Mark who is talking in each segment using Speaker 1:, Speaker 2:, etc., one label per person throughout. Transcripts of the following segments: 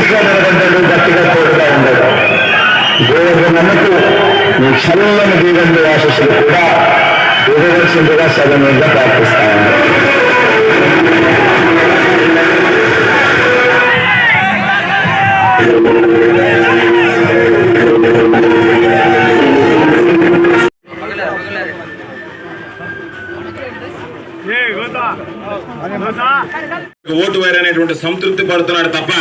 Speaker 1: గట్టిగా నిలబడ్డాడు, గట్టిగా తోడుగా ఉండడు. దేవుడు నమ్మకు నీ చల్లని దీవెనలు ఆశీస్సులు కూడా దిగవలసిందిగా సగనంగా ప్రార్థిస్తాను.
Speaker 2: ఓటు వేరనేటువంటి సంతృప్తి పడుతున్నాడు తప్ప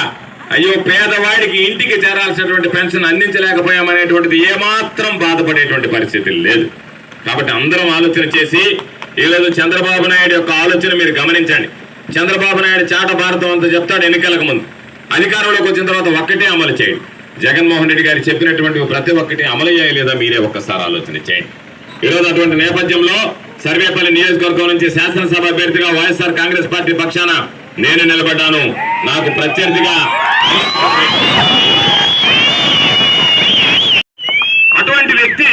Speaker 2: అయ్యో పేదవాడికి ఇంటికి చేరాల్సినటువంటి పెన్షన్ అందించలేకపోయామనేటువంటిది ఏమాత్రం బాధపడేటువంటి పరిస్థితి లేదు. కాబట్టి అందరం ఆలోచన చేసి ఈరోజు చంద్రబాబు నాయుడు యొక్క ఆలోచన మీరు గమనించండి. చంద్రబాబు నాయుడు చాట భారతం అంతా చెప్తాడు ఎన్నికలకు ముందు, అధికారంలోకి వచ్చిన తర్వాత ఒక్కటే అమలు చేయండి. జగన్మోహన్ రెడ్డి గారు చెప్పినటువంటి ప్రతి ఒక్కటి అమలు చేయలేదా మీరే ఒక్కసారి ఆలోచన చేయండి. ఈరోజు అటువంటి నేపథ్యంలో సర్వేపల్లి నియోజకవర్గం నుంచి శాసనసభ అభ్యర్థిగా వైఎస్ఆర్ కాంగ్రెస్ పార్టీ పక్షాన నేను నిలబడ్డాను. నాకు ప్రత్యర్థిగా అటువంటి వ్యక్తి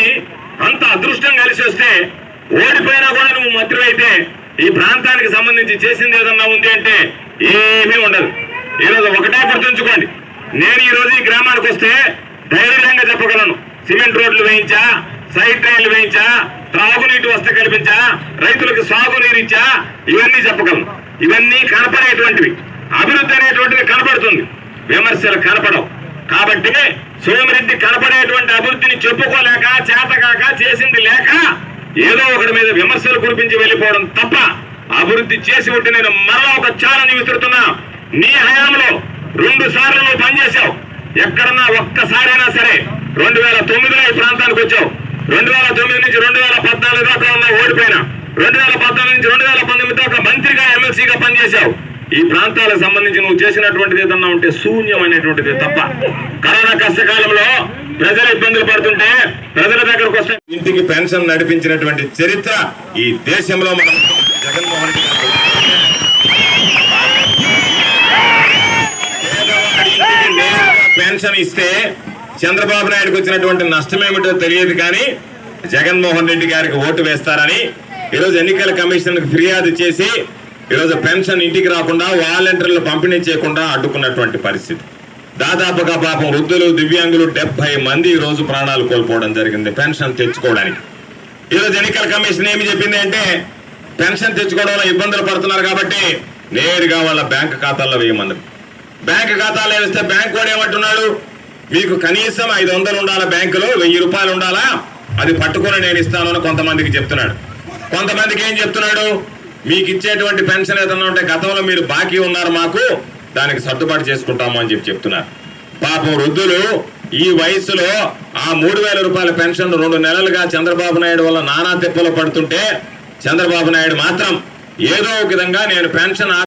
Speaker 2: అంత అదృష్టం కలిసి వస్తే ఓడిపోయినా కూడా నువ్వు మంత్రి అయితే ఈ ప్రాంతానికి సంబంధించి చేసింది ఏదన్నా ఉంది అంటే ఏమీ ఉండదు. ఈరోజు ఒకటే గుర్తుంచుకోండి, నేను ఈ రోజు ఈ గ్రామానికి వస్తే ధైర్యంగా చెప్పగలను, సిమెంట్ రోడ్లు వేయించా, సైడ్ ట్రైన్లు వేయించా, త్రాగునీటి వసతి కల్పించా, రైతులకు సాగునీరు ఇచ్చా, ఇవన్నీ చెప్పగలను. ఇవన్నీ కనపడేటువంటివి. అభివృద్ధి అనేటువంటిది కనపడుతుంది, విమర్శలు కనపడవు. కాబట్టి సోమిరెడ్డి కనపడేటువంటి అభివృద్ధిని చెప్పుకోలేక, చేతకాక, చేసింది లేక ఏదో ఒకటి మీద విమర్శలు కురిపించి వెళ్ళిపోవడం తప్ప అభివృద్ధి చేసి ఉంటే నేను మరలా ఒక ఛాలెంజ్ విసురుతున్నా. నీ హయాంలో 2 సార్లు నువ్వు పనిచేశావు. ఎక్కడన్నా ఒక్కసారైనా సరే 2009లో ఈ ప్రాంతానికి వచ్చావు. 2009 నుంచి 2014 దాకా ఉన్న ఓడిపోయినా, 2014 నుంచి 2019 దాకా మంత్రిగా ఎమ్మెల్సీగా పనిచేశావు. ఈ ప్రాంతాలకు సంబంధించి నువ్వు చేసినటువంటిది ఏదన్నా ఉంటే శూన్యమైనటువంటిది తప్ప. కరోనా కష్టకాలంలో ప్రజలు ఇబ్బందులు పడుతుంటే ప్రజల దగ్గరకు వస్తే ఇంటికి పెన్షన్ నడిపించినటువంటి చరిత్ర ఈ దేశంలో మనం జగన్మోహన్ రెడ్డి పెన్షన్ ఇస్తే చంద్రబాబు నాయుడుకి వచ్చినటువంటి నష్టం ఏమిటో తెలియదు, కానీ జగన్మోహన్ రెడ్డి గారికి ఓటు వేస్తారని ఈరోజు ఎన్నికల కమిషన్ ఫిర్యాదు చేసి ఈరోజు పెన్షన్ ఇంటికి రాకుండా వాలంటీర్లు పంపిణీ చేయకుండా అడ్డుకున్నటువంటి పరిస్థితి. దాదాపుగా పాపం వృద్ధులు, దివ్యాంగులు 70 మంది ఈ రోజు ప్రాణాలు కోల్పోవడం జరిగింది పెన్షన్ తెచ్చుకోవడానికి. ఈరోజు ఎన్నికల కమిషన్ ఏమి చెప్పింది అంటే పెన్షన్ తెచ్చుకోవడంలో ఇబ్బందులు పడుతున్నారు కాబట్టి నేరుగా వాళ్ళ బ్యాంకు ఖాతాల్లో వేయమన్నది. బ్యాంకు ఖాతాలో వేస్తే బ్యాంకు కూడా ఏమంటున్నాడు, మీకు కనీసం 500 ఉండాలా, బ్యాంకులో 1000 రూపాయలు ఉండాలా, అది పట్టుకొని నేను ఇస్తాను అని కొంతమందికి చెప్తున్నాడు. కొంతమందికి ఏం చెప్తున్నాడు, మీకు ఇచ్చేటువంటి పెన్షన్ ఏదన్నా ఉంటే గతంలో మీరు బాకీ ఉన్నారు మాకు, దానికి సర్దుబాటు చేసుకుంటాము అని చెప్తున్నారు. పాపం వృద్ధులు ఈ వయసులో ఆ 3000 రూపాయల పెన్షన్ 2 నెలలుగా చంద్రబాబు నాయుడు వల్ల నానా తిప్పలు పడుతుంటే చంద్రబాబు నాయుడు మాత్రం ఏదో ఒక విధంగా నేను పెన్షన్